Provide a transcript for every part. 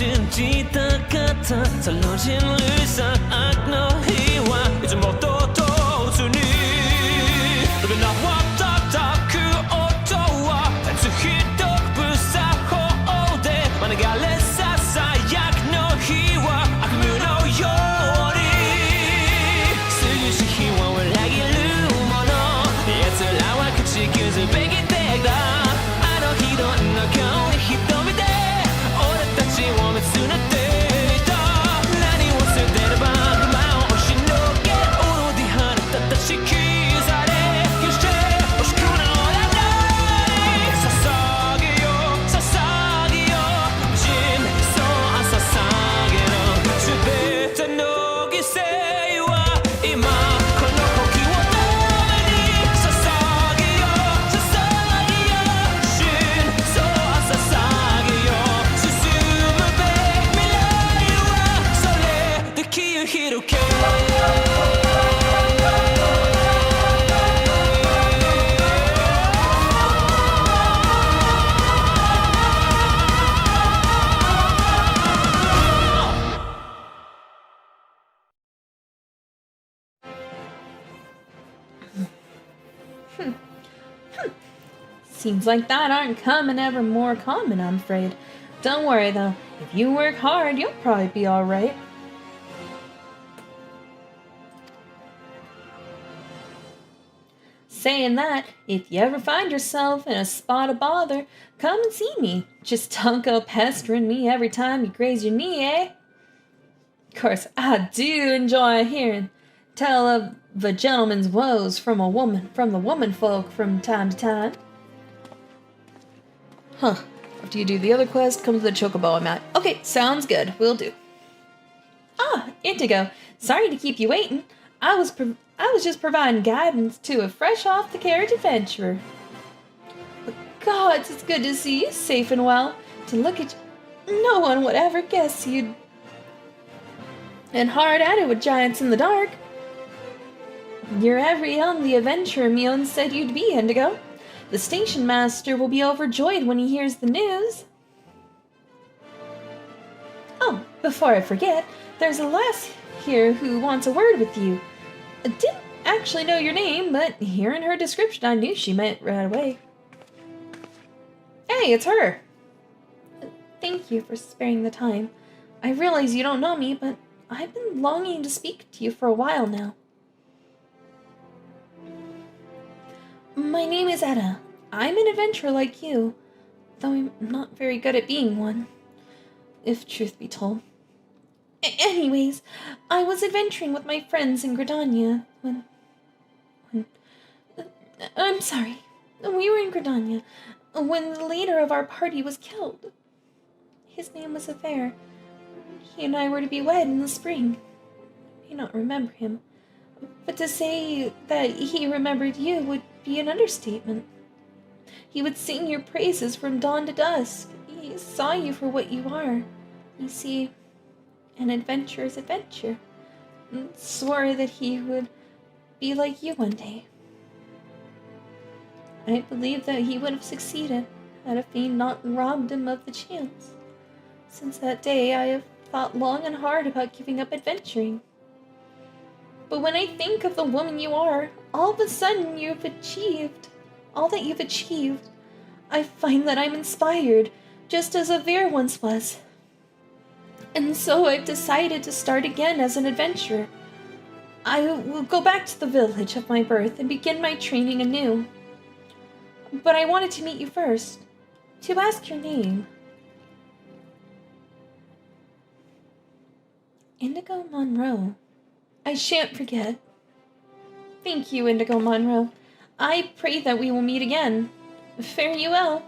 信じたかったさの人類さ悪の日はいつもと同時にどれなわたたく音はつひどく作法で免れささやくの日は悪夢のように涼しい日は裏切るもの奴らは口傷べきてだあの日どんな顔に瞳で俺たちを見つめていた何を捨てれば不満を押しのけおろで晴れたたしきされ決して欲しくならない捧げよ捧げよ人生捧げろ全ての犠牲は今この時を共に捧げよ捧げよ心臓捧げよ進むべき未来はそれで気を広げSeems like that aren't coming ever more common, I'm afraid. Don't worry though, if you work hard, you'll probably be alright. Saying that, if you ever find yourself in a spot of bother, come and see me. Just don't go pestering me every time you graze your knee, eh? Of course, I do enjoy hearing tell of the gentleman's woes from the woman folk from time to time. Huh. After you do the other quest, comes the chocobo I'm at. Okay, sounds good. Will do. Ah, Indigo. Sorry to keep you waiting. I was just providing guidance to a fresh-off-the-carriage adventurer. But gods, it's good to see you safe and well. To look at you, no one would ever guess you'd... And hard at it with giants in the dark. You're every on the adventurer Mion said you'd be, Indigo. The station master will be overjoyed when he hears the news. Oh, before I forget, there's a lass here who wants a word with you. I didn't actually know your name, but hearing her description, I knew she meant right away. Hey, it's her! Thank you for sparing the time. I realize you don't know me, but I've been longing to speak to you for a while now. My name is Etta. I'm an adventurer like you, though I'm not very good at being one, if truth be told. Anyways, I was adventuring with my friends in Gridania when I'm sorry. We were in Gridania when the leader of our party was killed. His name was Affair. He and I were to be wed in the spring. I may not remember him, but to say that he remembered you would be an understatement. He would sing your praises from dawn to dusk. He saw you for what you are. You see, an adventurer's adventure. And swore that he would be like you one day. I believe that he would have succeeded had a fiend not robbed him of the chance. Since that day, I have thought long and hard about giving up adventuring. But when I think of the woman you are, all of a sudden you've achieved all that you've achieved, I find that I'm inspired, just as Avir once was. And so I've decided to start again as an adventurer. I will go back to the village of my birth and begin my training anew. But I wanted to meet you first, to ask your name. Indigo Monroe. I shan't forget. Thank you, Indigo Monroe. I pray that we will meet again. Fare you well.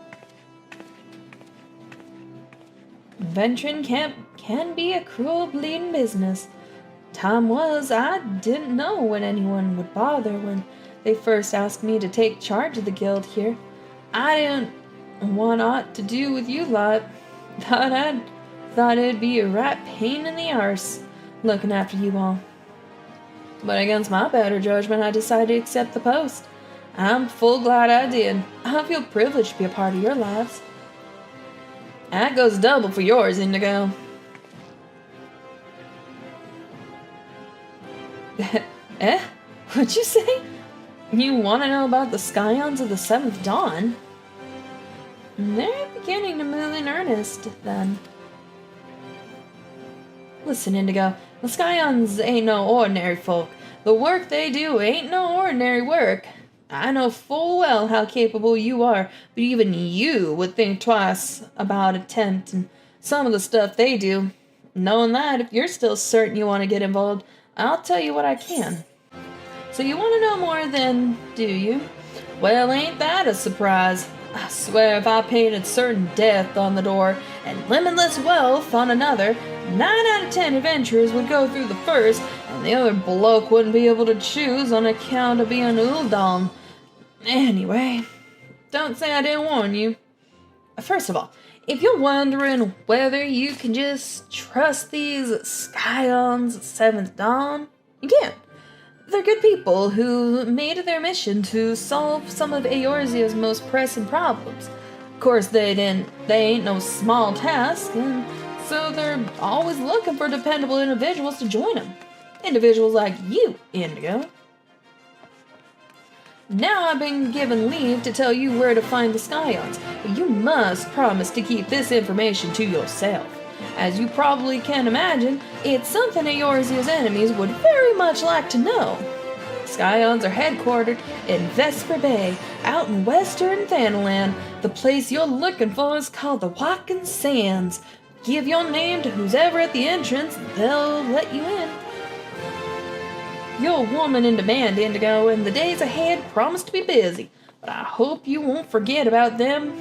Venturing can be a cruel bleeding business. Time was, I didn't know when anyone would bother when they first asked me to take charge of the guild here. I didn't want aught to do with you lot. Thought it'd be a right pain in the arse looking after you all. But against my better judgment, I decided to accept the post. I'm full glad I did. I feel privileged to be a part of your lives. That goes double for yours, Indigo. Eh? What'd you say? You want to know about the Scions of the 7th Dawn? They're beginning to move in earnest, then. Listen, Indigo, the Scions ain't no ordinary folk. The work they do ain't no ordinary work. I know full well how capable you are, but even you would think twice about attempting some of the stuff they do. Knowing that, if you're still certain you want to get involved, I'll tell you what I can. So you want to know more then, do you? Well, ain't that a surprise? I swear if I painted certain death on the door and limitless wealth on another, 9 out of 10 adventurers would go through the first, and the other bloke wouldn't be able to choose on account of being Uldon. Anyway, don't say I didn't warn you. First of all, if you're wondering whether you can just trust these Scions of 7th Dawn, you can. They're good people who made it their mission to solve some of Eorzea's most pressing problems. Of course, they ain't no small task, and so they're always looking for dependable individuals to join them. Individuals like you, Indigo. Now I've been given leave to tell you where to find the Scions, but you must promise to keep this information to yourself. As you probably can imagine, it's something Eorzea's enemies would very much like to know. Scions are headquartered in Vesper Bay, out in western Thanaland. The place you're looking for is called the Walking Sands. Give your name to who's ever at the entrance, they'll let you in. You're a woman in demand, Indigo, and the days ahead promise to be busy, but I hope you won't forget about them.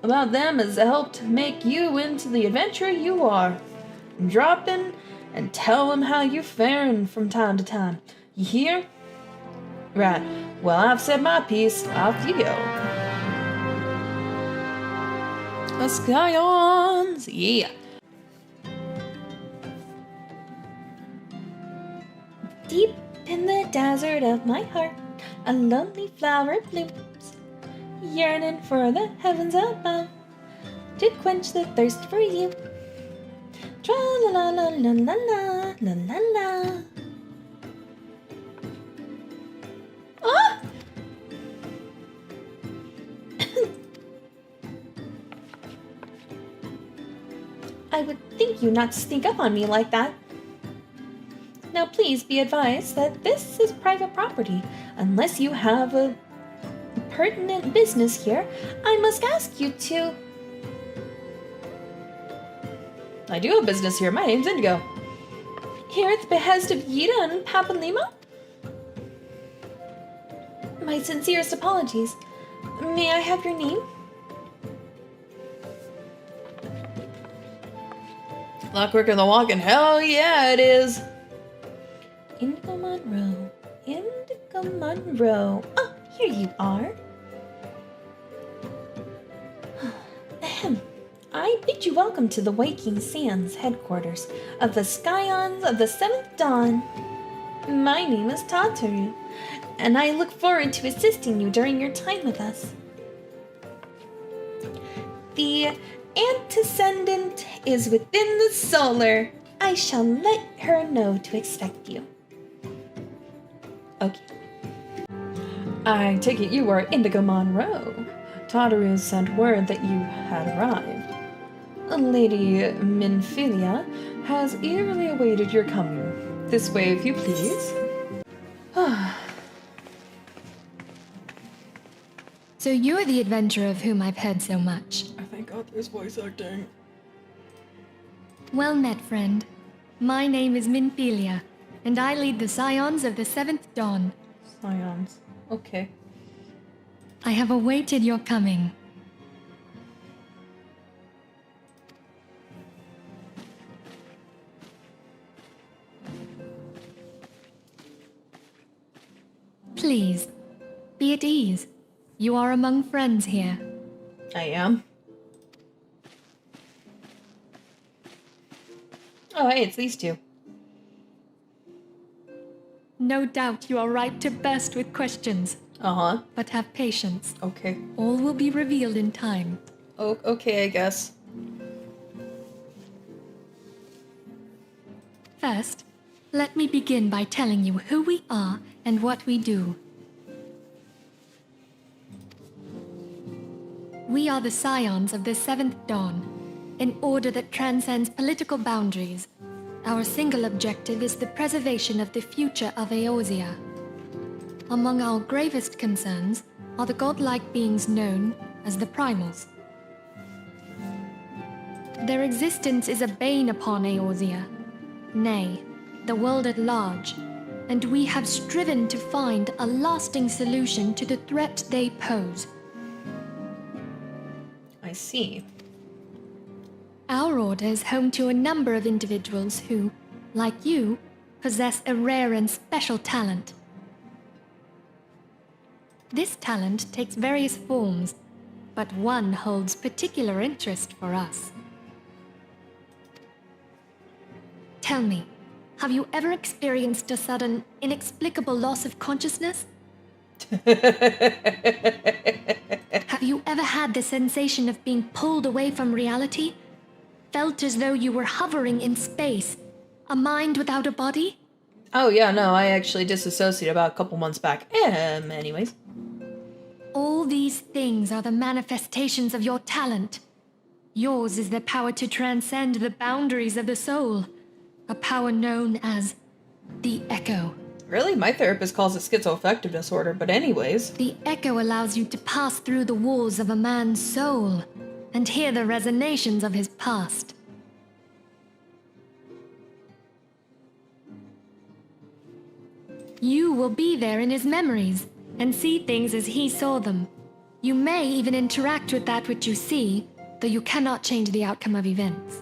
About them has helped make you into the adventurer you are. Drop in and tell them how you're faring from time to time. You hear? Right. Well, I've said my piece. Off you go. The Scions! Yeah. Deep in the desert of my heart, a lonely flower blooms, yearning for the heavens above, to quench the thirst for you. Tra-la-la-la-la-la-la-la-la. Ah! I would think you not to sneak up on me like that. Now please be advised that this is private property. Unless you have a pertinent business here, I must ask you to... I do have business here. My name's Indigo. Here at the behest of Yida and Papalima? My sincerest apologies. May I have your name? Clockwork in the Walking. Hell yeah, it is. Indigo Monroe. Indigo Monroe. Oh, here you are. Ahem. I bid you welcome to the Waking Sands headquarters of the Scions of the 7th Dawn. My name is Tataru, and I look forward to assisting you during your time with us. The antecedent is within the solar. I shall let her know to expect you. Okay. I take it you are Indigo Monroe. Tataru sent word that you had arrived. Lady Minfilia has eagerly awaited your coming. This way, if you please. So you are the adventurer of whom I've heard so much. I thank God there's voice acting. Well met, friend. My name is Minfilia, and I lead the Scions of the 7th Dawn. Scions. Okay. I have awaited your coming. Please, be at ease. You are among friends here. I am. Oh, hey, it's these two. No doubt you are ripe to burst with questions. Uh-huh. But have patience. Okay. All will be revealed in time. Oh, okay, I guess. First, Let me begin by telling you who we are and what we do. We are the scions of the Seventh Dawn, an order that transcends political boundaries. Our single objective is the preservation of the future of Eorzea. Among our gravest concerns are the godlike beings known as the Primals. Their existence is a bane upon Eorzea, nay, the world at large, and we have striven to find a lasting solution to the threat they pose. I see. Our order is home to a number of individuals who, like you, possess a rare and special talent. This talent takes various forms, but one holds particular interest for us. Tell me, have you ever experienced a sudden, inexplicable loss of consciousness? Have you ever had the sensation of being pulled away from reality? Felt as though you were hovering in space, a mind without a body? Oh yeah, no, I actually disassociated about a couple months back. Anyways. All these things are the manifestations of your talent. Yours is the power to transcend the boundaries of the soul, a power known as the Echo. Really? My therapist calls it schizoaffective disorder, but anyways. The Echo allows you to pass through the walls of a man's soul and hear the resonations of his past. You will be there in his memories and see things as he saw them. You may even interact with that which you see, though you cannot change the outcome of events.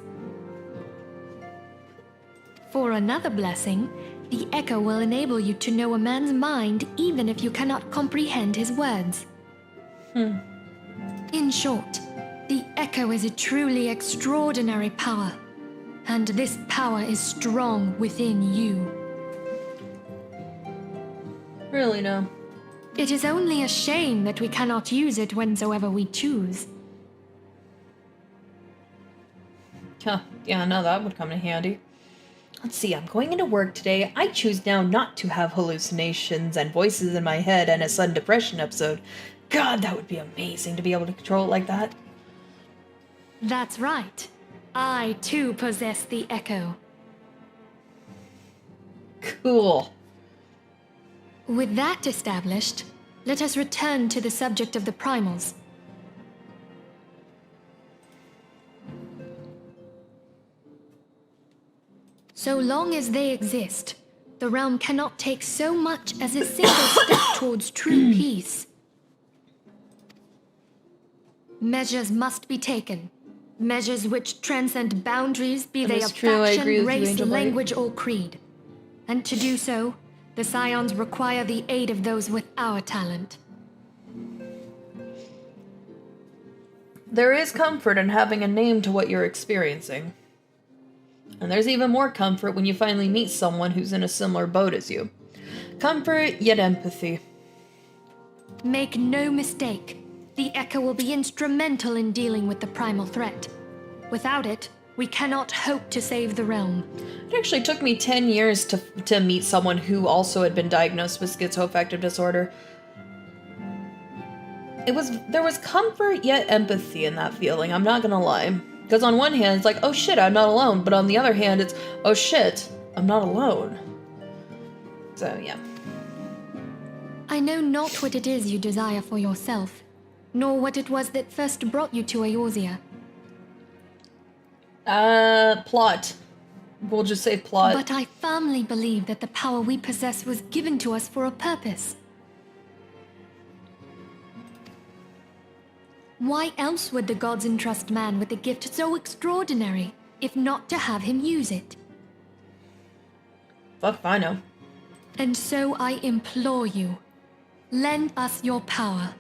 For another blessing, the Echo will enable you to know a man's mind even if you cannot comprehend his words. In short, the Echo is a truly extraordinary power, and this power is strong within you. Really, no. It is only a shame that we cannot use it whensoever we choose. Huh, yeah, no, that would come in handy. Let's see, I'm going into work today. I choose now not to have hallucinations and voices in my head and a sudden depression episode. God, that would be amazing to be able to control it like that. That's right. I, too, possess the Echo. Cool. With that established, let us return to the subject of the Primals. So long as they exist, the realm cannot take so much as a single step towards true peace. Measures must be taken. Measures which transcend boundaries, be they of faction, race, language, or creed. And to do so, the Scions require the aid of those with our talent. There is comfort in having a name to what you're experiencing. And there's even more comfort when you finally meet someone who's in a similar boat as you. Comfort, yet empathy. Make no mistake, the Echo will be instrumental in dealing with the primal threat. Without it, we cannot hope to save the realm. It actually took me 10 years to meet someone who also had been diagnosed with schizoaffective disorder. There was comfort, yet empathy in that feeling, I'm not gonna lie. Because on one hand, it's like, oh shit, I'm not alone. But on the other hand, it's, oh shit, I'm not alone. So, yeah. I know not what it is you desire for yourself, nor what it was that first brought you to Eorzea. Plot. We'll just say plot. But I firmly believe that the power we possess was given to us for a purpose. Why else would the gods entrust man with a gift so extraordinary, if not to have him use it? Fuck if I know. And so I implore you, lend us your power.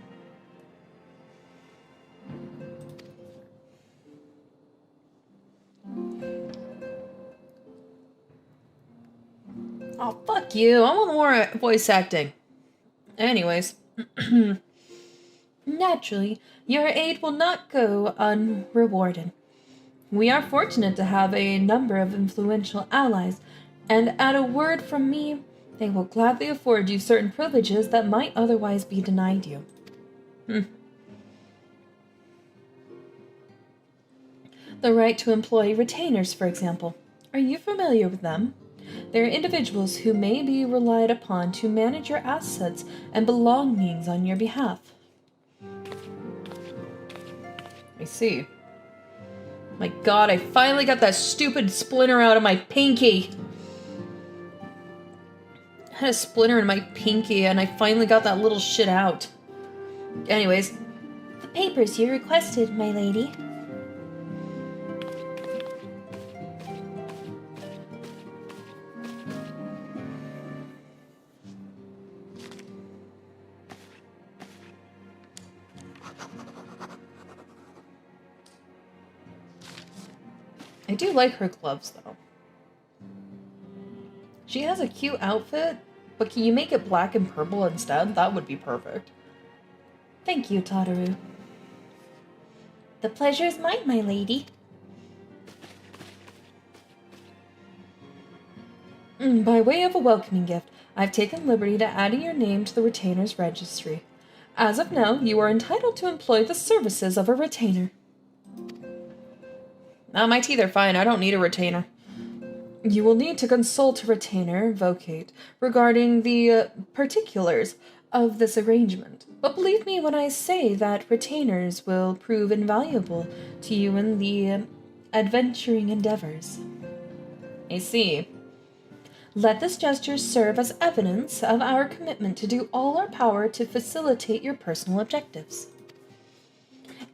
Oh, fuck you. I want more voice acting. Anyways. Naturally, your aid will not go unrewarded. We are fortunate to have a number of influential allies, And at a word from me, they will gladly afford you certain privileges that might otherwise be denied you. The right to employ retainers, for example. Are you familiar with them? They are individuals who may be relied upon to manage your assets and belongings on your behalf. I see. My god, I finally got that stupid splinter out of my pinky! I had a splinter in my pinky and I finally got that little shit out. Anyways. The papers you requested, my lady. I do like her gloves, though. She has a cute outfit, but can you make it black and purple instead? That would be perfect. Thank you, Tataru. The pleasure is mine, my lady. By way of a welcoming gift, I've taken liberty to adding your name to the retainer's registry. As of now, you are entitled to employ the services of a retainer. My teeth are fine. I don't need a retainer. You will need to consult a retainer, Vocate, regarding the particulars of this arrangement. But believe me when I say that retainers will prove invaluable to you in the adventuring endeavors. I see. Let this gesture serve as evidence of our commitment to do all our power to facilitate your personal objectives.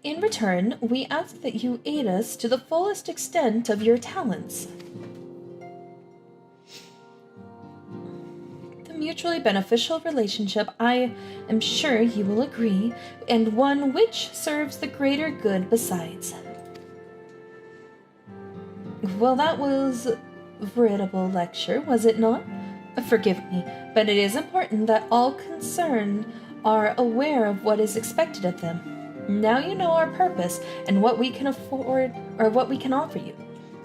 In return, we ask that you aid us to the fullest extent of your talents. The mutually beneficial relationship, I am sure you will agree, and one which serves the greater good besides. Well, that was a veritable lecture, was it not? Forgive me, but it is important that all concerned are aware of what is expected of them. Now you know our purpose and what we can afford, or what we can offer you.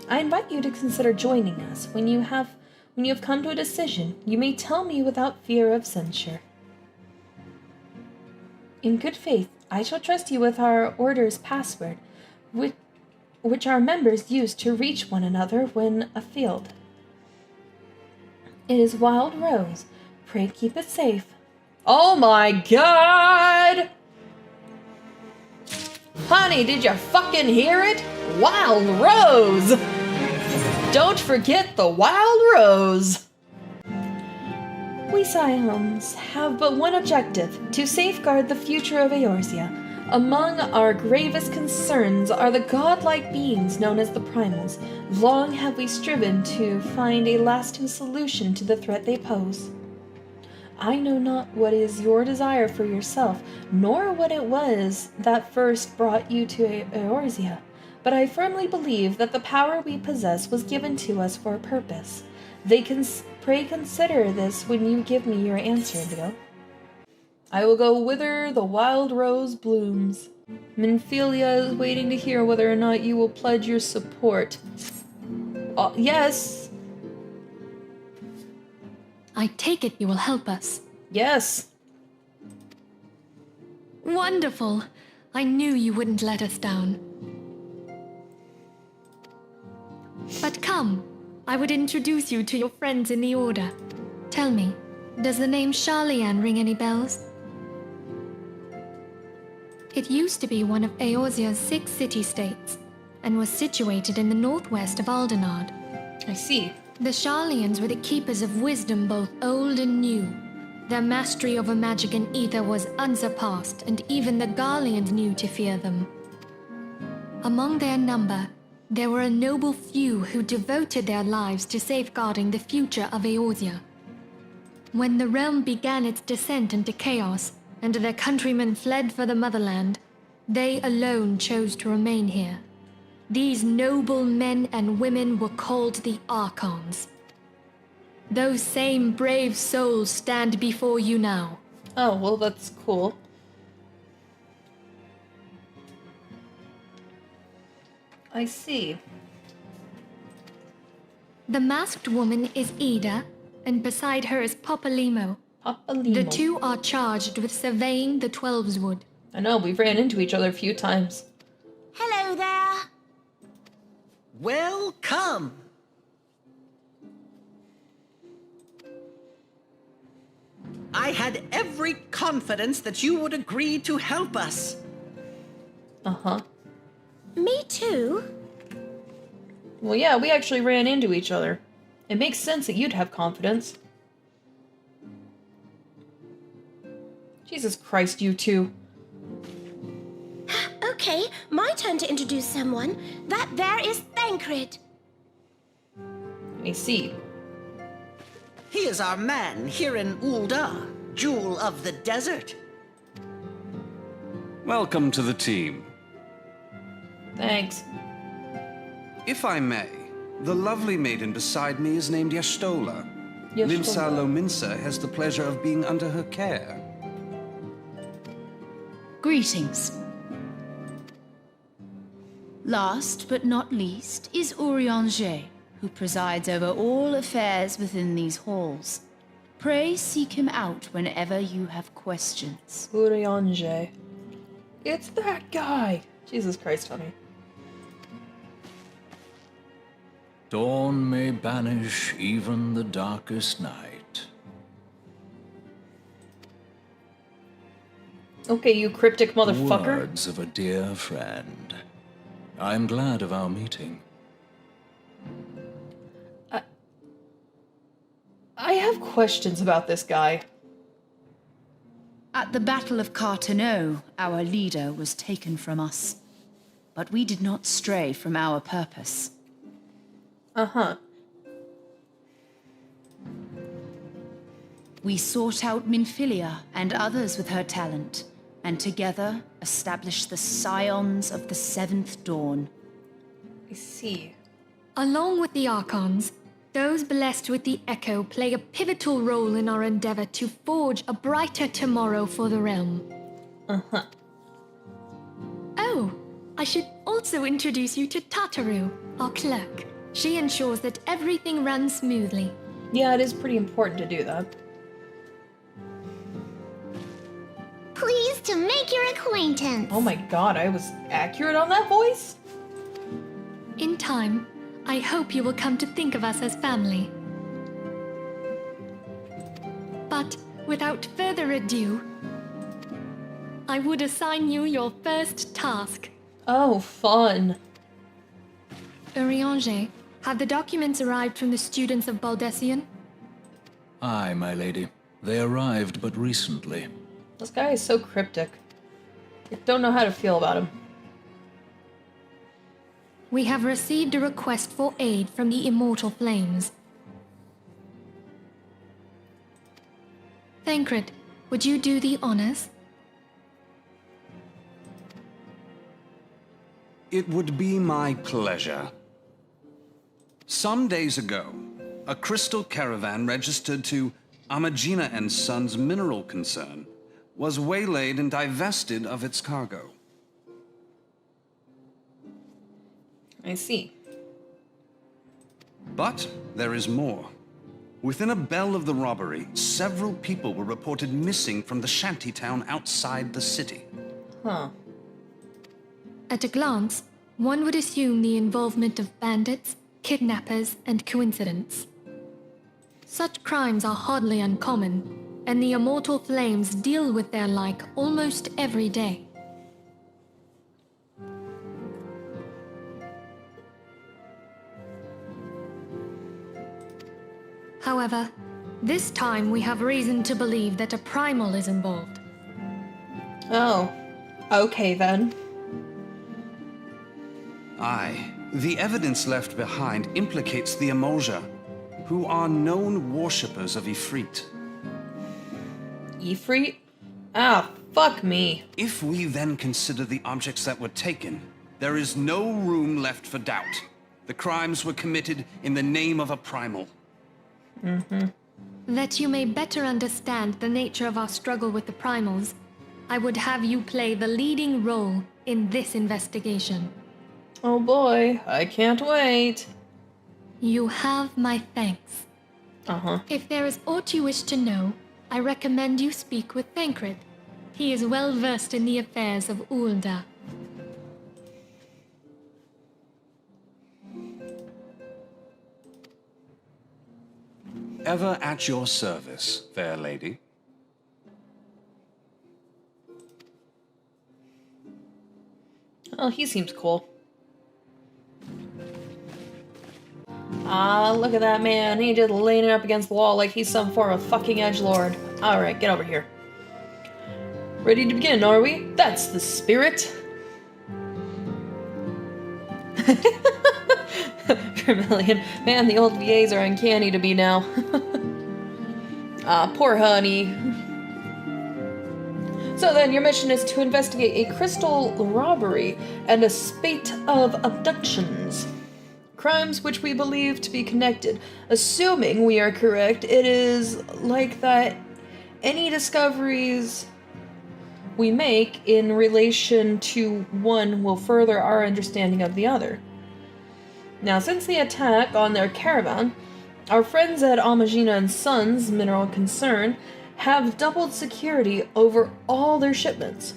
I invite you to consider joining us. When you have come to a decision, you may tell me without fear of censure. In good faith, I shall trust you with our order's password, which our members use to reach one another when afield. It is Wild Rose. Pray keep it safe. Oh my god! Honey, did you fucking hear it? Wild Rose! Don't forget the Wild Rose! We Scions have but one objective, to safeguard the future of Eorzea. Among our gravest concerns are the godlike beings known as the Primals. Long have we striven to find a lasting solution to the threat they pose. I know not what is your desire for yourself, nor what it was that first brought you to Eorzea, but I firmly believe that the power we possess was given to us for a purpose. Pray consider this when you give me your answer, Indigo. I will go whither the wild rose blooms. Minfilia is waiting to hear whether or not you will pledge your support. Yes! I take it you will help us. Yes! Wonderful! I knew you wouldn't let us down. But come, I would introduce you to your friends in the Order. Tell me, does the name Sharlayan ring any bells? It used to be one of Eorzea's 6 city-states, and was situated in the northwest of Aldenard. I see. The Sharlayans were the keepers of wisdom both old and new. Their mastery over magic and ether was unsurpassed, and even the Garleans knew to fear them. Among their number, there were a noble few who devoted their lives to safeguarding the future of Eorzea. When the realm began its descent into chaos, and their countrymen fled for the motherland, they alone chose to remain here. These noble men and women were called the Archons. Those same brave souls stand before you now. Oh, well, that's cool. I see. The masked woman is Ida, and beside her is Papa Limo. Papa Limo. The two are charged with surveying the Twelveswood. I know, we've ran into each other a few times. Hello there. Welcome. I had every confidence that you would agree to help us. Uh-huh. Me too. Well, yeah, we actually ran into each other. It makes sense that you'd have confidence. Jesus Christ, you two. Okay, my turn to introduce someone. That there is Thancred. Let me see. He is our man here in Ul'dah, Jewel of the Desert. Welcome to the team. Thanks. If I may, the lovely maiden beside me is named Y'shtola. Limsa Lominsa has the pleasure of being under her care. Greetings. Last but not least is Urianger, who presides over all affairs within these halls. Pray seek him out whenever you have questions. Urianger. It's that guy. Jesus Christ, honey. Dawn may banish even the darkest night. Okay, you cryptic motherfucker. Words of a dear friend. I'm glad of our meeting. I have questions about this guy. At the Battle of Carteneau, our leader was taken from us. But we did not stray from our purpose. Uh-huh. We sought out Minfilia and others with her talent, and together established the Scions of the Seventh Dawn. I see. Along with the Archons, those blessed with the Echo play a pivotal role in our endeavor to forge a brighter tomorrow for the realm. Uh-huh. Oh, I should also introduce you to Tataru, our clerk. She ensures that everything runs smoothly. Yeah, it is pretty important to do that. Pleased to make your acquaintance. Oh my god, I was accurate on that voice? In time, I hope you will come to think of us as family. But without further ado, I would assign you your first task. Oh, fun. Urianger, have the documents arrived from the students of Baldessian? Aye, my lady. They arrived but recently. This guy is so cryptic. I don't know how to feel about him. We have received a request for aid from the Immortal Flames. Thancred, would you do the honors? It would be my pleasure. Some days ago, a crystal caravan registered to Amagina and Sons mineral concern was waylaid and divested of its cargo. I see. But there is more. Within a bell of the robbery, several people were reported missing from the shantytown outside the city. Huh. At a glance, one would assume the involvement of bandits, kidnappers, and coincidence. Such crimes are hardly uncommon, and the Immortal Flames deal with their like almost every day. However, this time we have reason to believe that a primal is involved. Oh. Okay, then. Aye. The evidence left behind implicates the Emoja, who are known worshippers of Ifrit. Ifrit? Ah, fuck me. If we then consider the objects that were taken, there is no room left for doubt. The crimes were committed in the name of a primal. That you may better understand the nature of our struggle with the primals, I would have you play the leading role in this investigation. Oh boy, I can't wait. You have my thanks. If there is aught you wish to know, I recommend you speak with Thancred. He is well versed in the affairs of Ul'dah. Ever at your service, fair lady. Oh, he seems cool. Ah, look at that man. He just leaning up against the wall like he's some form of fucking edgelord. Alright, get over here. Ready to begin, are we? That's the spirit. Vermilion. Man, the old VAs are uncanny to be now. Ah, poor honey. So then, your mission is to investigate a crystal robbery and a spate of abductions. Crimes which we believe to be connected. Assuming we are correct, it is like that any discoveries we make in relation to one will further our understanding of the other. Now, since the attack on their caravan, our friends at Amajina & Sons Mineral Concern have doubled security over all their shipments.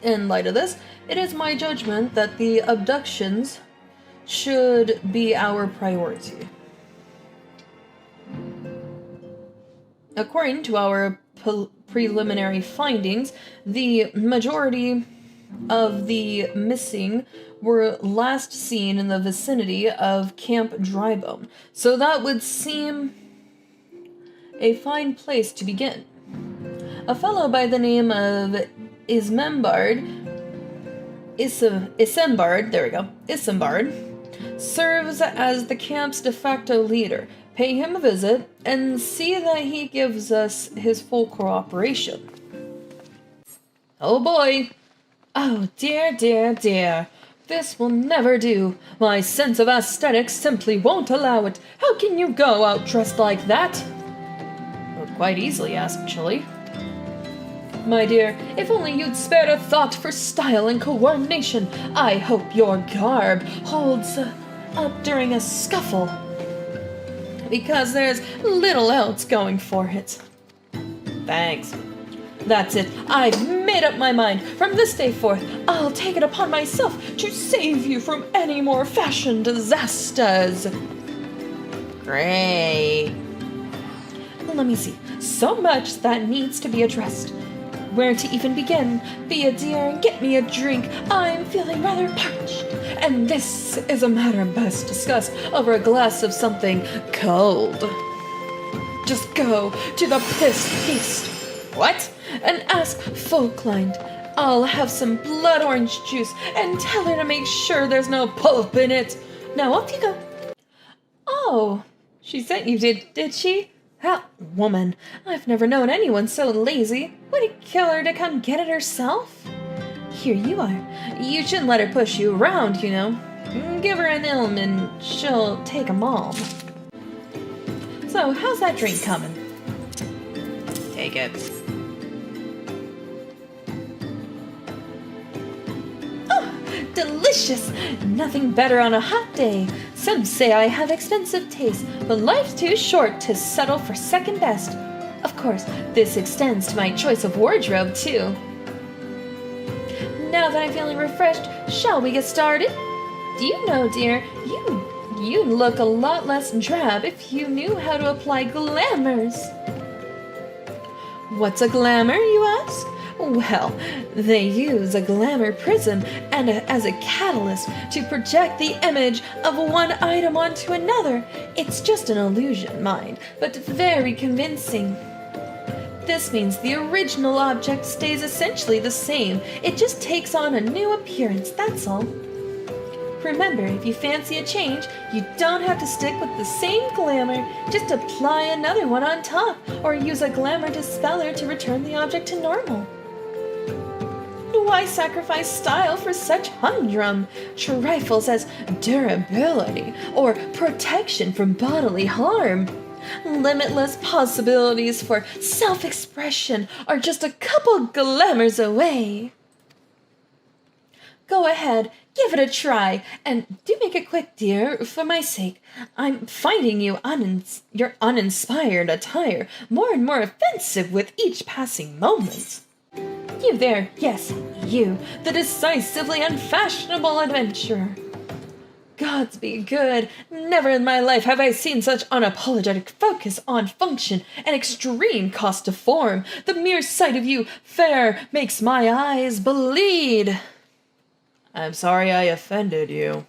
In light of this, it is my judgment that the abductions should be our priority. According to our preliminary findings, the majority of the missing were last seen in the vicinity of Camp Drybone, so that would seem a fine place to begin. A fellow by the name of Isembard, serves as the camp's de facto leader. Pay him a visit and see that he gives us his full cooperation. Oh boy! Oh dear, dear, dear. This will never do. My sense of aesthetics simply won't allow it. How can you go out dressed like that? Well, quite easily, actually. My dear, if only you'd spared a thought for style and coordination. I hope your garb holds up during a scuffle. Because there's little else going for it. Thanks. That's it. I've made up my mind. From this day forth, I'll take it upon myself to save you from any more fashion disasters. Great. Let me see. So much that needs to be addressed. Where to even begin? Be a dear and get me a drink. I'm feeling rather parched. And this is a matter best discussed over a glass of something cold. Just go to the piss feast. What? And ask Folklind. I'll have some blood orange juice and tell her to make sure there's no pulp in it. Now off you go. Oh, she sent you, did she? That woman. I've never known anyone so lazy. Would it kill her to come get it herself? Here you are. You shouldn't let her push you around, you know. Give her an ilm and she'll take 'em all. So, how's that drink coming? Take it. Delicious! Nothing better on a hot day. Some say I have extensive taste, but life's too short to settle for second best. Of course, this extends to my choice of wardrobe, too. Now that I'm feeling refreshed, shall we get started? Do you know, dear, you'd look a lot less drab if you knew how to apply glamours. What's a glamour, you ask? Well, they use a glamour prism and as a catalyst to project the image of one item onto another. It's just an illusion, mind, but very convincing. This means the original object stays essentially the same. It just takes on a new appearance, that's all. Remember, if you fancy a change, you don't have to stick with the same glamour. Just apply another one on top, or use a glamour dispeller to return the object to normal. Why sacrifice style for such humdrum trifles as durability or protection from bodily harm? Limitless possibilities for self-expression are just a couple glamours away. Go ahead, give it a try, and do make it quick, dear, for my sake. I'm finding your uninspired attire more and more offensive with each passing moment. You there, yes, you, the decisively unfashionable adventurer. Gods be good, never in my life have I seen such unapologetic focus on function and extreme cost of form. The mere sight of you, fair, makes my eyes bleed. I'm sorry I offended you.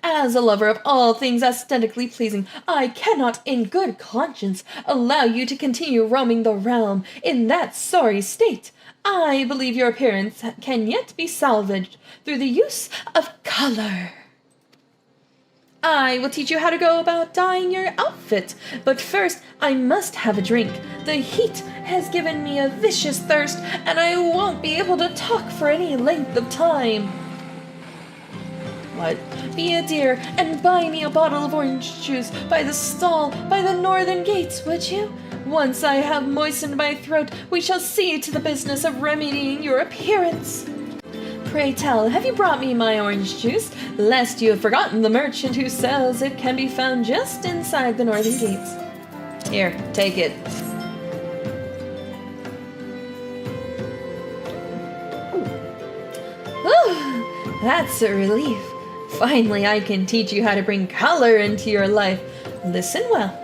As a lover of all things aesthetically pleasing, I cannot in good conscience allow you to continue roaming the realm in that sorry state. I believe your appearance can yet be salvaged through the use of color. I will teach you how to go about dyeing your outfit, but first I must have a drink. The heat has given me a vicious thirst, and I won't be able to talk for any length of time. What? Be a dear and buy me a bottle of orange juice by the stall by the northern gates, would you? Once I have moistened my throat, we shall see to the business of remedying your appearance. Pray tell, have you brought me my orange juice? Lest you have forgotten the merchant who sells it can be found just inside the northern gates. Here, take it. Whew, that's a relief. Finally, I can teach you how to bring color into your life. Listen well.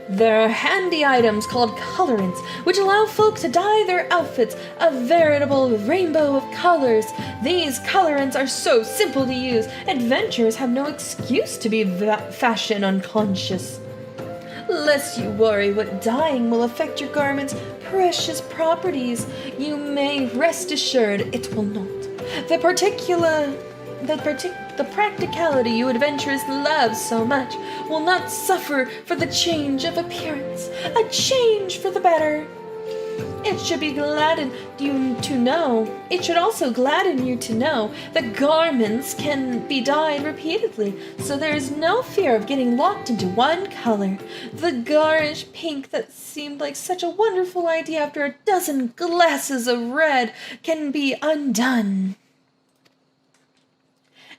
There are handy items called colorants, which allow folk to dye their outfits a veritable rainbow of colors. These colorants are so simple to use, adventurers have no excuse to be fashion unconscious. Lest you worry what dyeing will affect your garment's precious properties, you may rest assured it will not. The practicality you adventurers love so much will not suffer for the change of appearance, a change for the better. It should also gladden you to know that garments can be dyed repeatedly, so there is no fear of getting locked into one color. The garish pink that seemed like such a wonderful idea after a dozen glasses of red can be undone.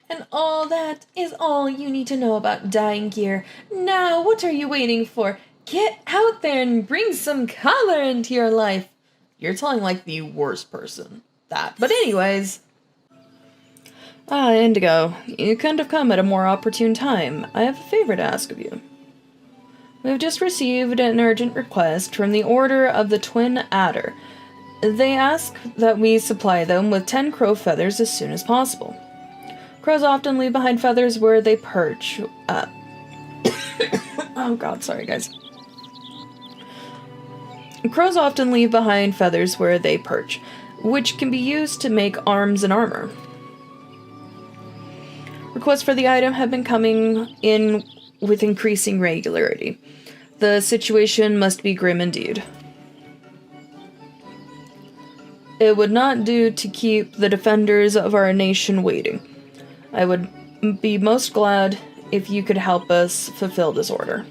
And all that is all you need to know about dyeing gear. Now, what are you waiting for? Get out there and bring some color into your life. You're telling like the worst person that. But anyways. Indigo, you couldn't have come at a more opportune time. I have a favor to ask of you. We have just received an urgent request from the Order of the Twin Adder. They ask that we supply them with 10 crow feathers as soon as possible. Crows often leave behind feathers where they perch. Oh god, sorry guys. Crows often leave behind feathers where they perch, which can be used to make arms and armor. Requests for the item have been coming in with increasing regularity. The situation must be grim indeed. It would not do to keep the defenders of our nation waiting. I would be most glad if you could help us fulfill this order.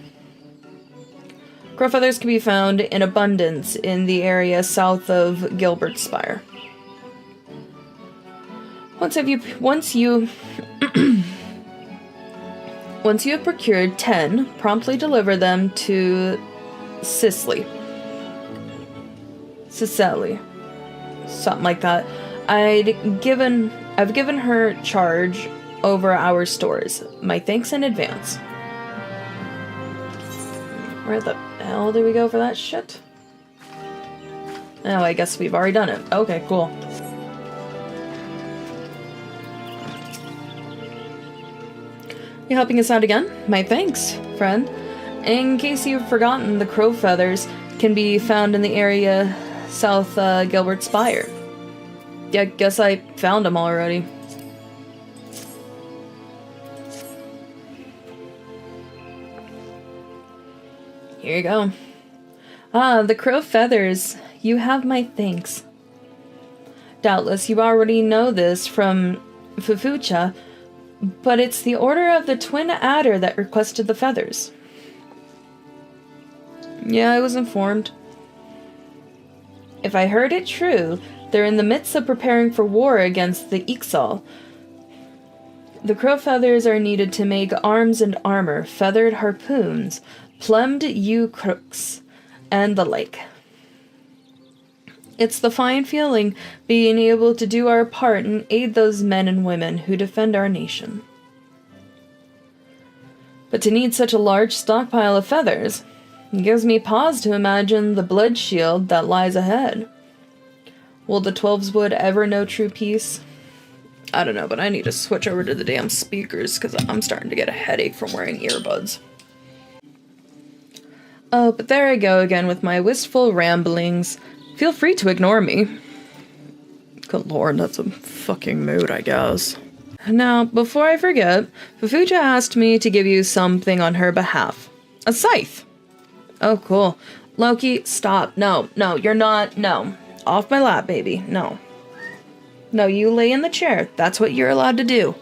Crow feathers can be found in abundance in the area south of Gilbert's Spire. Once you have procured 10, promptly deliver them to Cicely, something like that. I've given her charge over our stores. My thanks in advance. Where the hell do we go for that shit? Oh, I guess we've already done it. Okay, cool. You helping us out again? My thanks, friend. In case you've forgotten, the crow feathers can be found in the area south Gilbert Spire. Yeah, guess I found them already. Here you go. The crow feathers. You have my thanks. Doubtless you already know this from Fufucha, but it's the Order of the Twin Adder that requested the feathers. Yeah, I was informed. If I heard it true, They're in the midst of preparing for war against the XIV. The crow feathers are needed to make arms and armor, feathered harpoons, plumed yew crooks, and the like. It's the fine feeling being able to do our part and aid those men and women who defend our nation. But to need such a large stockpile of feathers gives me pause to imagine the blood shield that lies ahead. Will the Twelveswood ever know true peace? I don't know, but I need to switch over to the damn speakers because I'm starting to get a headache from wearing earbuds. Oh, but there I go again with my wistful ramblings. Feel free to ignore me. Good lord, that's a fucking mood, I guess. Now, before I forget, Fufucha asked me to give you something on her behalf. A scythe! Oh, cool. Loki, stop. No, you're not. No. Off my lap, baby. No. No, you lay in the chair. That's what you're allowed to do.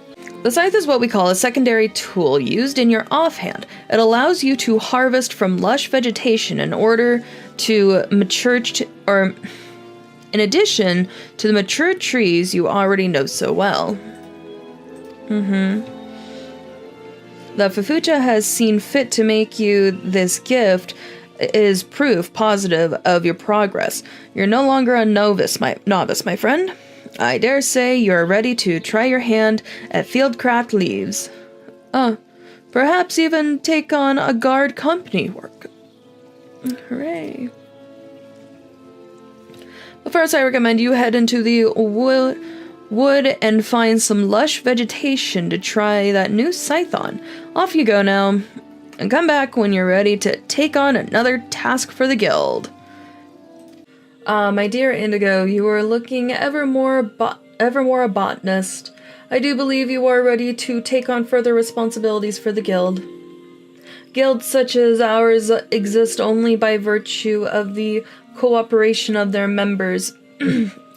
The scythe is what we call a secondary tool used in your offhand. It allows you to harvest from lush vegetation in order to in addition to the mature trees you already know so well. That Fufucha has seen fit to make you this gift is proof positive of your progress. You're no longer a novice, my friend. I dare say you're ready to try your hand at fieldcraft leaves. Perhaps even take on a guard company work. Hooray. But first I recommend you head into the wood and find some lush vegetation to try that new scythe on. Off you go now, and come back when you're ready to take on another task for the guild. My dear Indigo, you are looking ever more a botanist. I do believe you are ready to take on further responsibilities for the guild. Guilds such as ours exist only by virtue of the cooperation of their members.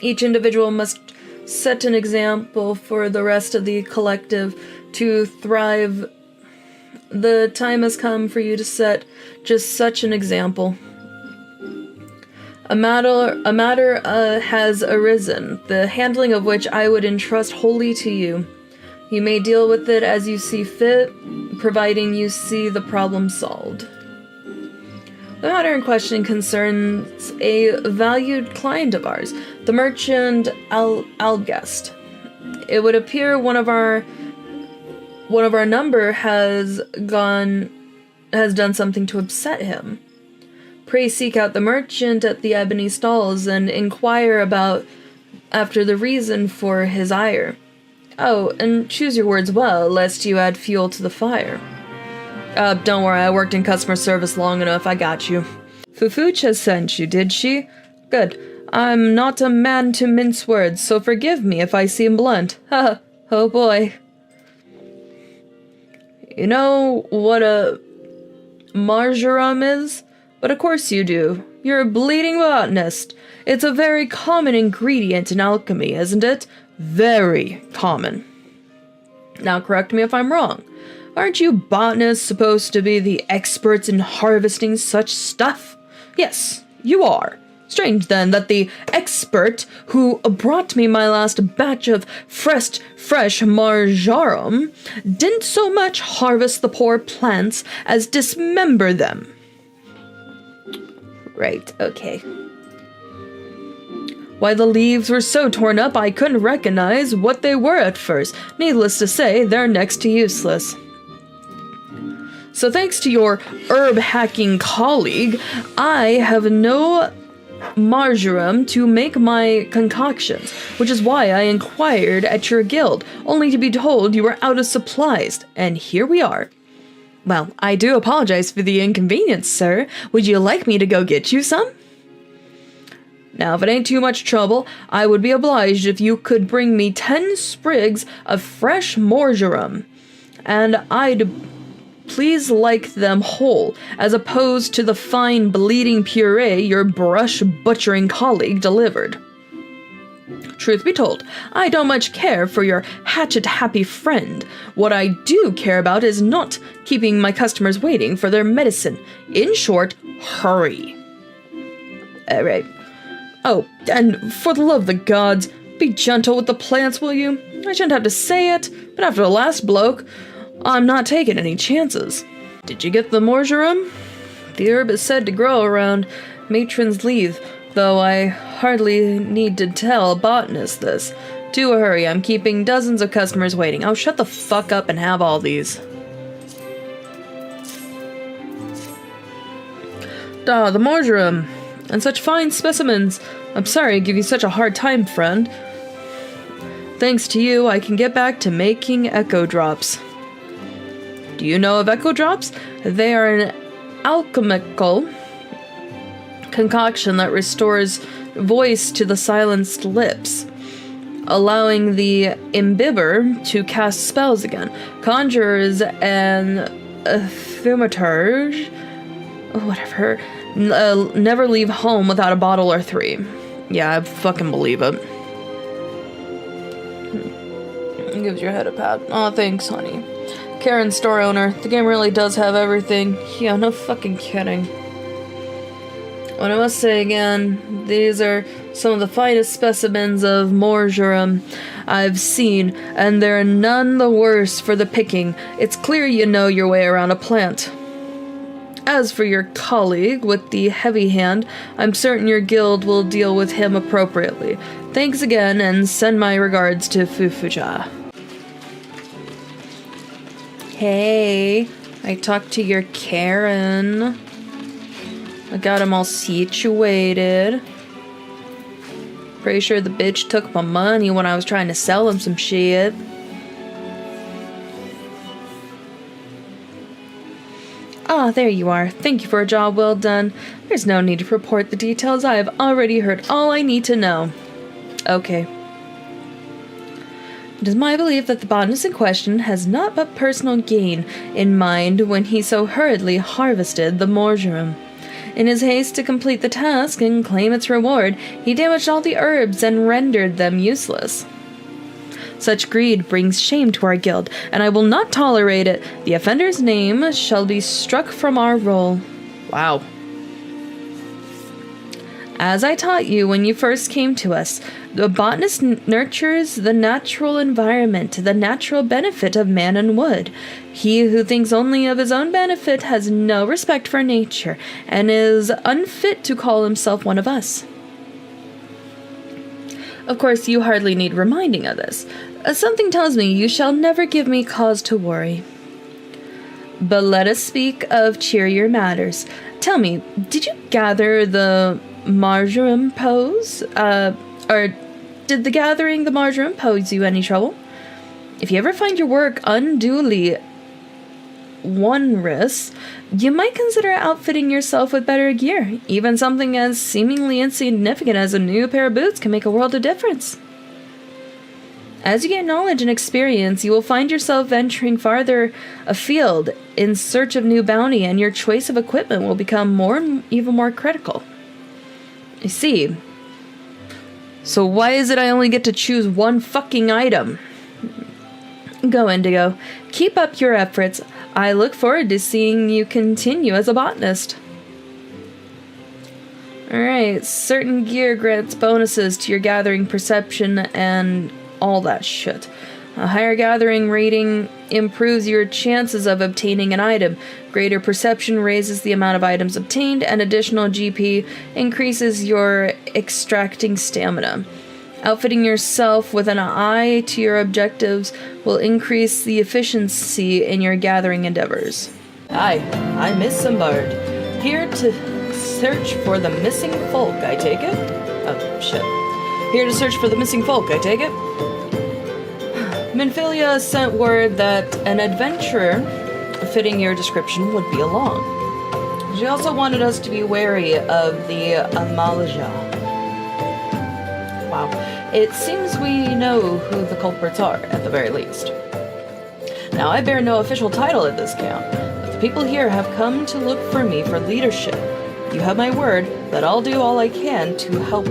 Each individual must set an example for the rest of the collective to thrive. The time has come for you to set just such an example. A matter has arisen, the handling of which I would entrust wholly to you. You may deal with it as you see fit, providing you see the problem solved. The matter in question concerns a valued client of ours, the merchant Algest. It would appear one of our number has done something to upset him. Pray seek out the merchant at the ebony stalls and inquire after the reason for his ire. Oh, and choose your words well, lest you add fuel to the fire. Don't worry, I worked in customer service long enough, I got you. Fufucha sent you, did she? Good. I'm not a man to mince words, so forgive me if I seem blunt. Ha! Oh boy. You know what a marjoram is? But of course you do. You're a bleeding botanist. It's a very common ingredient in alchemy, isn't it? Very common. Now correct me if I'm wrong. Aren't you botanists supposed to be the experts in harvesting such stuff? Yes, you are. Strange then that the expert who brought me my last batch of fresh marjoram didn't so much harvest the poor plants as dismember them. Right, okay. Why, the leaves were so torn up I couldn't recognize what they were at first. Needless to say, they're next to useless. So thanks to your herb-hacking colleague, I have no marjoram to make my concoctions, which is why I inquired at your guild, only to be told you were out of supplies, and here we are. Well, I do apologize for the inconvenience, sir. Would you like me to go get you some? Now, if it ain't too much trouble, I would be obliged if you could bring me 10 sprigs of fresh marjoram, and I'd please like them whole, as opposed to the fine bleeding puree your brush-butchering colleague delivered. Truth be told, I don't much care for your hatchet-happy friend. What I do care about is not keeping my customers waiting for their medicine. In short, hurry. Alright. Oh, and for the love of the gods, be gentle with the plants, will you? I shouldn't have to say it, but after the last bloke, I'm not taking any chances. Did you get the marjoram? The herb is said to grow around Matron's Leith, though I hardly need to tell a botanist this. Do hurry, I'm keeping dozens of customers waiting. Oh, shut the fuck up and have all these. The marjoram. And such fine specimens. I'm sorry I give you such a hard time, friend. Thanks to you, I can get back to making echo drops. Do you know of echo drops? They are an alchemical concoction that restores voice to the silenced lips, allowing the imbiber to cast spells again. Conjurers and thaumaturge, whatever, never leave home without a bottle or three. Yeah, I fucking believe it. Gives your head a pat. Aw, thanks, honey. Karen, store owner. The game really does have everything. Yeah, no fucking kidding. What I must say again, these are some of the finest specimens of marjoram I've seen, and they're none the worse for the picking. It's clear you know your way around a plant. As for your colleague with the heavy hand, I'm certain your guild will deal with him appropriately. Thanks again, and send my regards to Fufuja. Hey, I talked to your Karen. I got him all situated. Pretty sure the bitch took my money when I was trying to sell him some shit. Ah, there you are. Thank you for a job well done. There's no need to report the details. I have already heard all I need to know. Okay. It is my belief that the botanist in question has not but personal gain in mind when he so hurriedly harvested the marjoram. In his haste to complete the task and claim its reward, he damaged all the herbs and rendered them useless. Such greed brings shame to our guild, and I will not tolerate it. The offender's name shall be struck from our roll. Wow. As I taught you when you first came to us, the botanist nurtures the natural environment, the natural benefit of man and wood. He who thinks only of his own benefit has no respect for nature, and is unfit to call himself one of us. Of course, you hardly need reminding of this. Something tells me you shall never give me cause to worry. But let us speak of cheerier matters. Tell me, did you gather the marjoram pose? Or did the gathering the marjoram pose you any trouble? If you ever find your work unduly onerous, you might consider outfitting yourself with better gear. Even something as seemingly insignificant as a new pair of boots can make a world of difference. As you gain knowledge and experience, you will find yourself venturing farther afield in search of new bounty, and your choice of equipment will become even more critical. You see. So why is it I only get to choose one fucking item? Go, Indigo. Keep up your efforts. I look forward to seeing you continue as a botanist. Alright, certain gear grants bonuses to your gathering perception and all that shit. A higher gathering rating improves your chances of obtaining an item. Greater perception raises the amount of items obtained, and additional GP increases your extracting stamina. Outfitting yourself with an eye to your objectives will increase the efficiency in your gathering endeavors. Hi, I'm Miss Simbard. Here to search for the missing folk, I take it? Oh, shit. Here to search for the missing folk, I take it? Minfilia sent word that an adventurer fitting your description would be along. She also wanted us to be wary of the Amalia. Wow. It seems we know who the culprits are, at the very least. Now, I bear no official title at this camp, but the people here have come to look for me for leadership. You have my word that I'll do all I can to help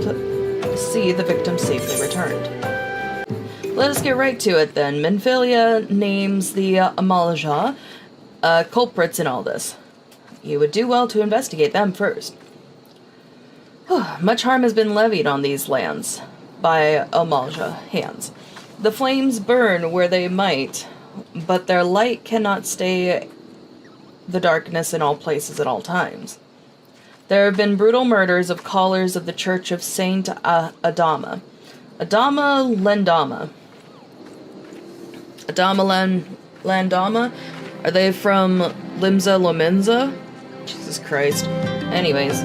see the victim safely returned. Let us get right to it then. Minfilia names the Amalia culprits in all this. You would do well to investigate them first. Much harm has been levied on these lands by Amalja hands. The flames burn where they might, but their light cannot stay the darkness in all places at all times. There have been brutal murders of callers of the Church of Saint Adama. Adama Landama? Are they from Limza Lomenza? Jesus Christ. Anyways,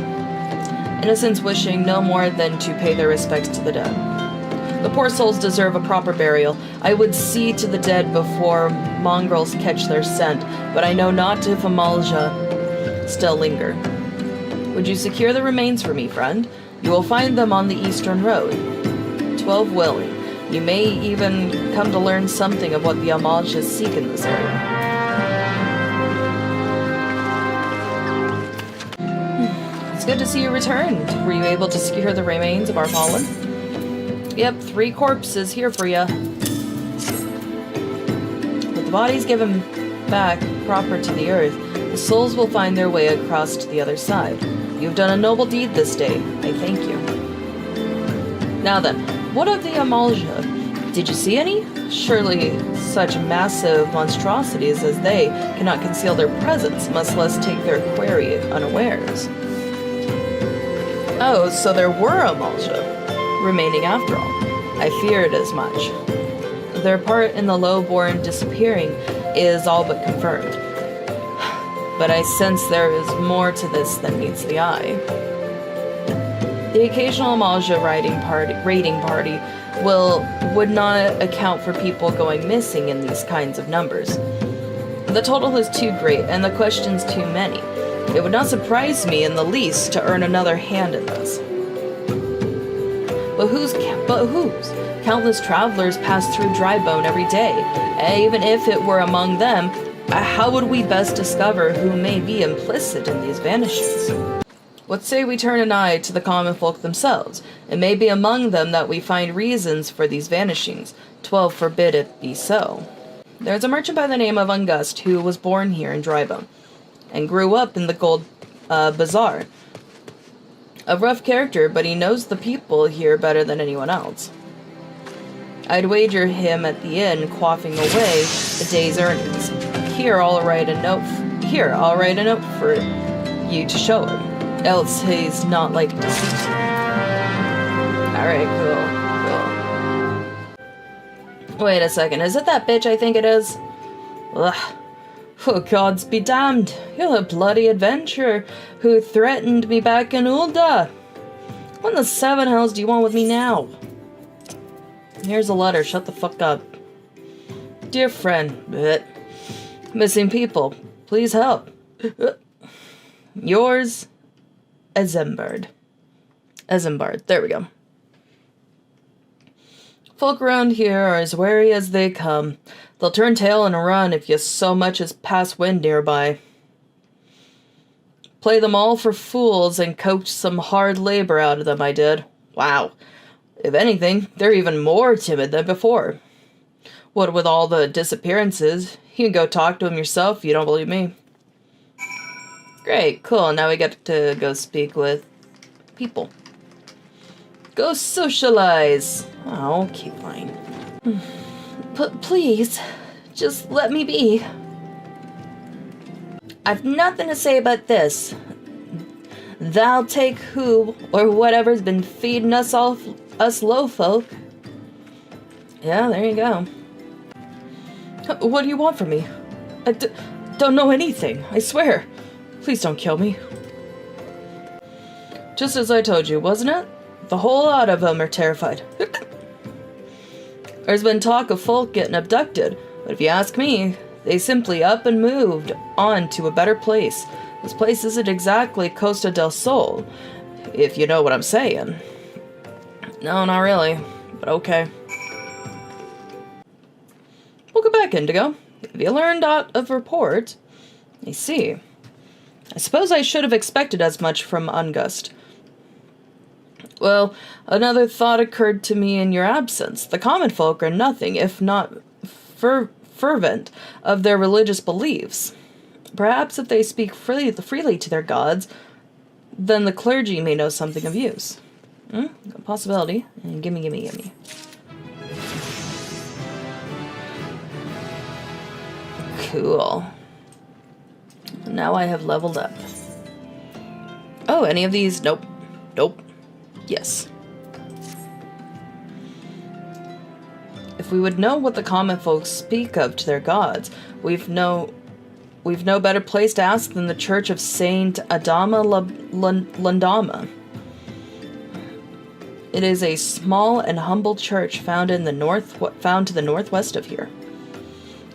innocents wishing no more than to pay their respects to the dead. The poor souls deserve a proper burial. I would see to the dead before mongrels catch their scent, but I know not if Amalja still linger. Would you secure the remains for me, friend? You will find them on the eastern road. 12 willing. You may even come to learn something of what the Amaljas seek in this area. It's good to see you returned. Were you able to secure the remains of our fallen? Yep, 3 corpses here for you. With the bodies given back proper to the earth, the souls will find their way across to the other side. You've done a noble deed this day. I thank you. Now then, what of the Amalja? Did you see any? Surely such massive monstrosities as they cannot conceal their presence, much less take their quarry unawares. Oh, so there were Amalja remaining after all. I feared as much. Their part in the lowborn disappearing is all but confirmed. But I sense there is more to this than meets the eye. The occasional Amalja raiding party would not account for people going missing in these kinds of numbers. The total is too great, and the questions too many. It would not surprise me in the least to earn another hand in this. But whose? Countless travelers pass through Drybone every day, and even if it were among them, how would we best discover who may be implicit in these vanishings? What say we turn an eye to the common folk themselves? It may be among them that we find reasons for these vanishings. 12 forbid it be so. There's a merchant by the name of Ungust who was born here in Drybone, and grew up in the Gold Bazaar. A rough character, but he knows the people here better than anyone else. I'd wager him at the inn quaffing away the day's earnings. Here, I'll write a note for you to show him. Else he's not likely to see you. Alright, cool. Wait a second, is it that bitch I think it is? Ugh. Oh, gods be damned. You're the bloody adventurer who threatened me back in Ul'dah. What in the 7 hells do you want with me now? Here's a letter, shut the fuck up. Dear friend, missing people, please help. Yours, Ezembard, there we go. Folk around here are as wary as they come. They'll turn tail and run if you so much as pass wind nearby. Play them all for fools and coax some hard labor out of them, I did. Wow. If anything, they're even more timid than before. What with all the disappearances, you can go talk to them yourself if you don't believe me. Great, cool, now we get to go speak with people. Go socialize. Oh, okay, fine. Please, just let me be. I've nothing to say about this. Thou take who or whatever's been feeding us low folk. Yeah, there you go. What do you want from me? I don't know anything, I swear. Please don't kill me. Just as I told you, wasn't it? The whole lot of them are terrified. There's been talk of folk getting abducted, but if you ask me, they simply up and moved on to a better place. This place isn't exactly Costa del Sol, if you know what I'm saying. No, not really, but okay. Welcome back, Indigo. Have you learned aught of report? I see. I suppose I should have expected as much from Ungust. Well, another thought occurred to me in your absence. The common folk are nothing, if not fervent, of their religious beliefs. Perhaps if they speak freely to their gods, then the clergy may know something of use. A possibility. Gimme. Cool. Now I have leveled up. Oh, any of these? Nope. Yes. If we would know what the common folks speak of to their gods, we've no better place to ask than the Church of Saint Adama Landama. It is a small and humble church found to the northwest of here.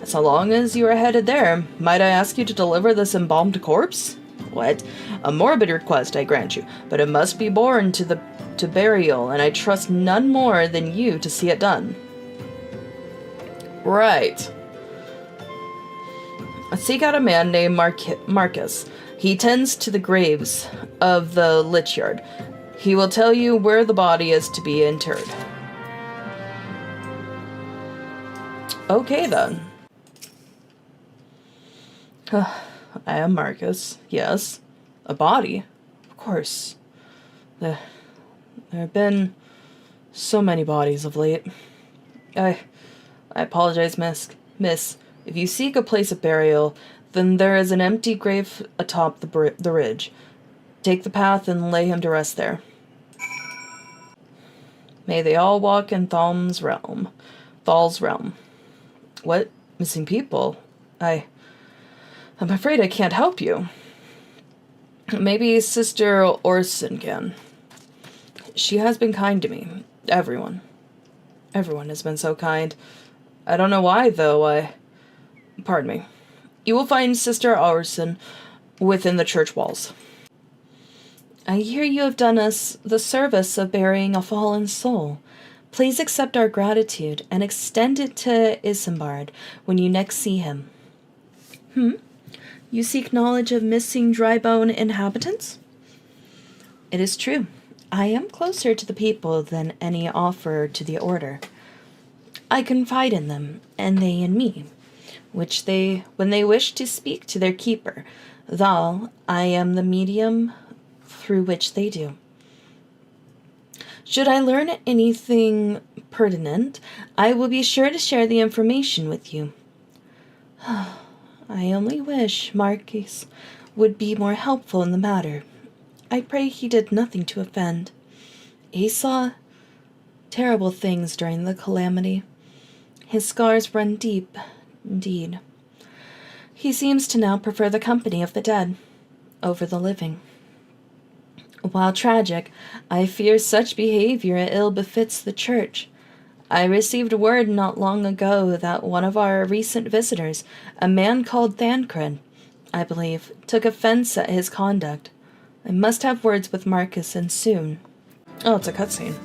So long as you are headed there, might I ask you to deliver this embalmed corpse? What? A morbid request, I grant you, but it must be borne to burial, and I trust none more than you to see it done. Right. Seek out a man named Marcus. He tends to the graves of the lich yard. He will tell you where the body is to be interred. Okay, then. I am Marcus. Yes. A body? Of course. There have been so many bodies of late. I apologize, miss. If you seek a place of burial, then there is an empty grave atop the ridge. Take the path and lay him to rest there. May they all walk in Thal's realm. What? Missing people? I'm afraid I can't help you. Maybe Sister Orson can. She has been kind to me. Everyone has been so kind. I don't know why, though. Pardon me. You will find Sister Orson within the church walls. I hear you have done us the service of burying a fallen soul. Please accept our gratitude and extend it to Isambard when you next see him. You seek knowledge of missing dry bone inhabitants? It is true. I am closer to the people than any offerer to the order. I confide in them, and they in me, when they wish to speak to their keeper, Thal, I am the medium through which they do. Should I learn anything pertinent, I will be sure to share the information with you. I only wish Marcus would be more helpful in the matter. I pray he did nothing to offend. He saw terrible things during the calamity. His scars run deep, indeed. He seems to now prefer the company of the dead over the living. While tragic, I fear such behavior ill befits the church. I received word not long ago that one of our recent visitors, a man called Thancred, I believe, took offense at his conduct. I must have words with Marcus, and soon. Oh, it's a cutscene.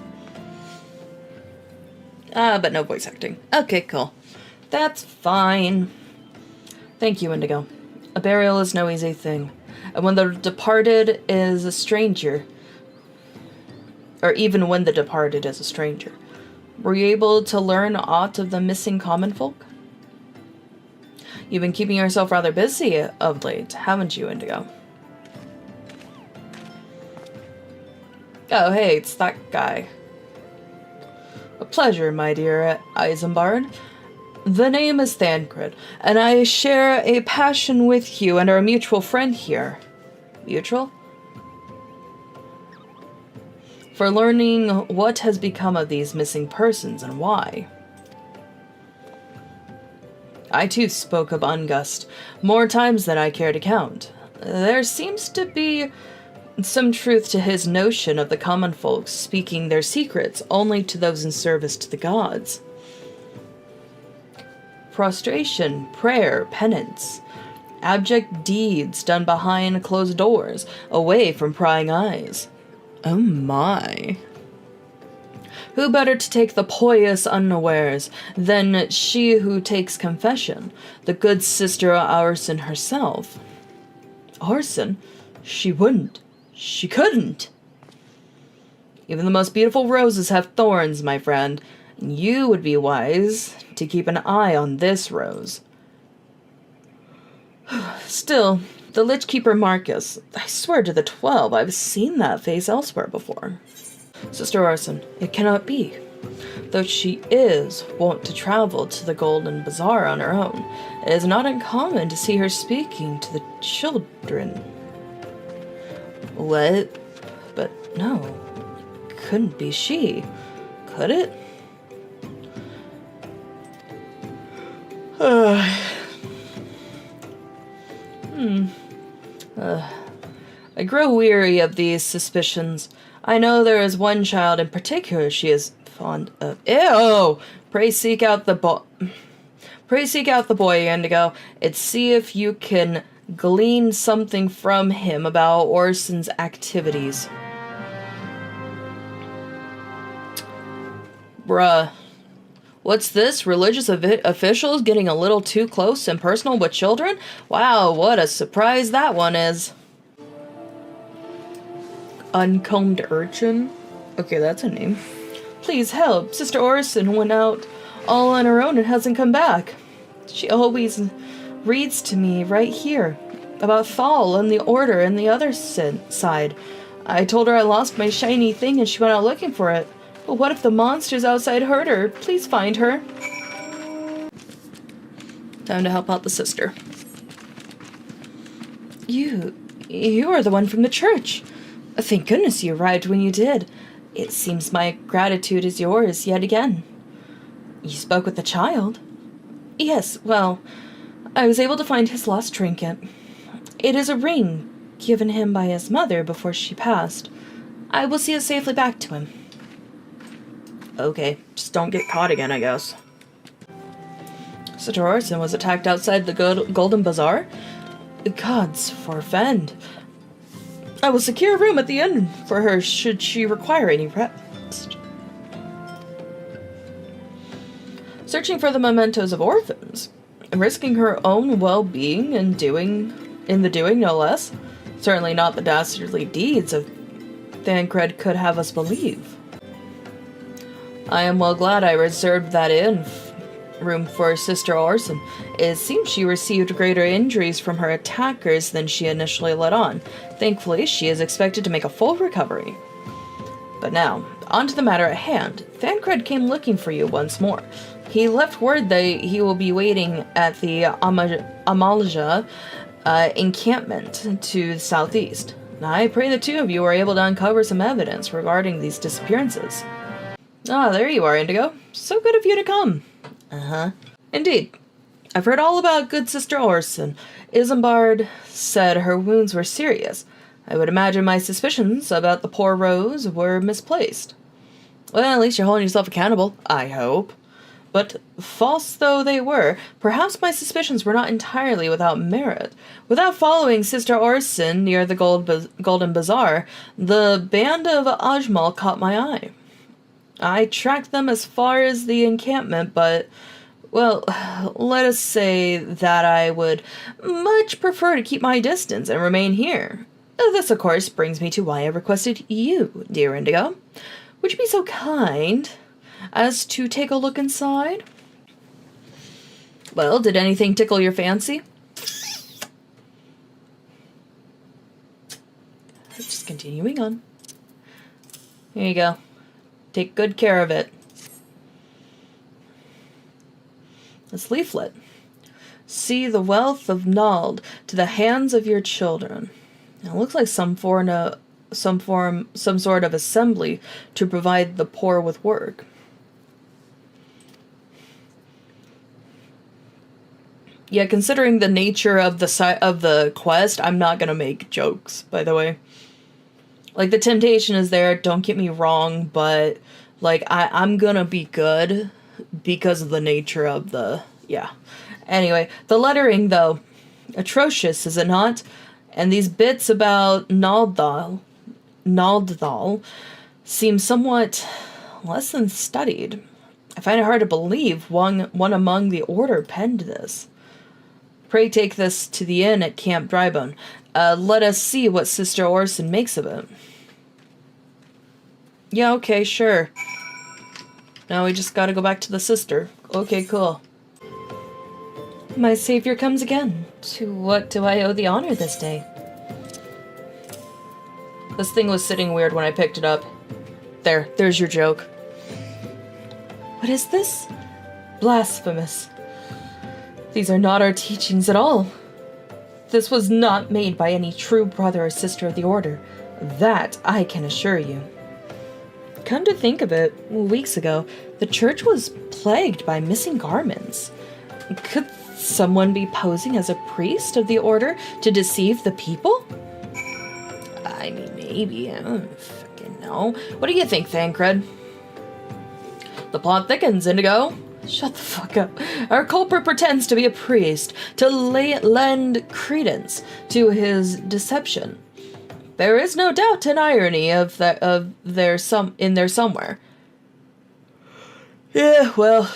But no voice acting. Okay, cool. That's fine. Thank you, Indigo. A burial is no easy thing. And when the departed is a stranger, or even when the departed is a stranger, were you able to learn aught of the missing common folk? You've been keeping yourself rather busy of late, haven't you, Indigo? Oh, hey, it's that guy. A pleasure, my dear Isambard. The name is Thancred, and I share a passion with you and our mutual friend here. Mutual? For learning what has become of these missing persons and why. I too spoke of Ungust more times than I care to count. There seems to be some truth to his notion of the common folks speaking their secrets only to those in service to the gods. Prostration, prayer, penance, abject deeds done behind closed doors, away from prying eyes. Oh my. Who better to take the pious unawares than she who takes confession, the good Sister Orson herself? Orson? She wouldn't. She couldn't. Even the most beautiful roses have thorns, my friend. You would be wise to keep an eye on this rose. Still, The Lich Keeper Marcus. I swear to the 12, I've seen that face elsewhere before. Sister Orson, it cannot be. Though she is wont to travel to the Golden Bazaar on her own, it is not uncommon to see her speaking to the children. What? But no, it couldn't be she, could it? I grow weary of these suspicions. I know there is one child in particular she is fond of. Ew! Pray seek out the boy, Indigo, and see if you can glean something from him about Orson's activities. Bruh. What's this? Religious officials getting a little too close and personal with children? Wow, what a surprise that one is. Uncombed urchin? Okay, that's a name. Please help. Sister Orson went out all on her own and hasn't come back. She always reads to me right here about Thal and the Order and the other side. I told her I lost my shiny thing and she went out looking for it. But what if the monsters outside hurt her? Please find her. Time to help out the sister. You are the one from the church. Thank goodness you arrived when you did. It seems my gratitude is yours yet again. You spoke with the child? Yes, well, I was able to find his lost trinket. It is a ring given him by his mother before she passed. I will see it safely back to him. Okay, just don't get caught again, I guess. Sister Orson was attacked outside the Golden Bazaar? The gods forfend. I will secure a room at the inn for her should she require any rest. Searching for the mementos of orphans, risking her own well-being in the doing, no less. Certainly not the dastardly deeds of Thancred could have us believe. I am well glad I reserved that inn room for Sister Orson. It seems she received greater injuries from her attackers than she initially let on. Thankfully, she is expected to make a full recovery. But now, on to the matter at hand. Thancred came looking for you once more. He left word that he will be waiting at the Amalja encampment to the southeast. I pray the two of you are able to uncover some evidence regarding these disappearances. Ah, there you are, Indigo. So good of you to come. Uh-huh. Indeed. I've heard all about good Sister Orson. Isambard said her wounds were serious. I would imagine my suspicions about the poor Rose were misplaced. Well, at least you're holding yourself accountable, I hope. But false though they were, perhaps my suspicions were not entirely without merit. Without following Sister Orson near the Golden Bazaar, the band of Ajmal caught my eye. I tracked them as far as the encampment, but, well, let us say that I would much prefer to keep my distance and remain here. This, of course, brings me to why I requested you, dear Indigo. Would you be so kind as to take a look inside? Well, did anything tickle your fancy? Just continuing on. Here you go. Take good care of it. This leaflet. See the wealth of Nald to the hands of your children. It looks like some sort of assembly to provide the poor with work. Yeah, considering the nature of the quest, I'm not gonna make jokes, by the way. Like, the temptation is there, don't get me wrong, but, like, I'm gonna be good because of the nature of the, yeah. Anyway, the lettering, though, atrocious, is it not? And these bits about Naldal seem somewhat less than studied. I find it hard to believe one among the Order penned this. Pray take this to the inn at Camp Drybone. Let us see what Sister Orson makes of it. Yeah, okay, sure. Now we just gotta go back to the sister. Okay, cool. My savior comes again. To what do I owe the honor this day? This thing was sitting weird when I picked it up. There's your joke. What is this? Blasphemous. These are not our teachings at all. This was not made by any true brother or sister of the Order. That I can assure you. Come to think of it, weeks ago, the church was plagued by missing garments. Could someone be posing as a priest of the Order to deceive the people? I mean, maybe. I don't fucking know. What do you think, Thancred? The plot thickens, Indigo. Shut the fuck up. Our culprit pretends to be a priest to lend credence to his deception. There is no doubt an irony in there somewhere. Yeah, well,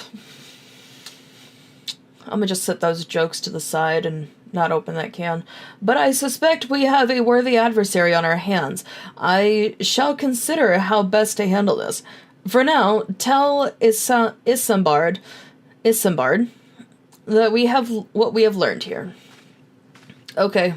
I'm gonna just set those jokes to the side and not open that can. But I suspect we have a worthy adversary on our hands. I shall consider how best to handle this. For now, tell Isambard that we have what we have learned here. Okay.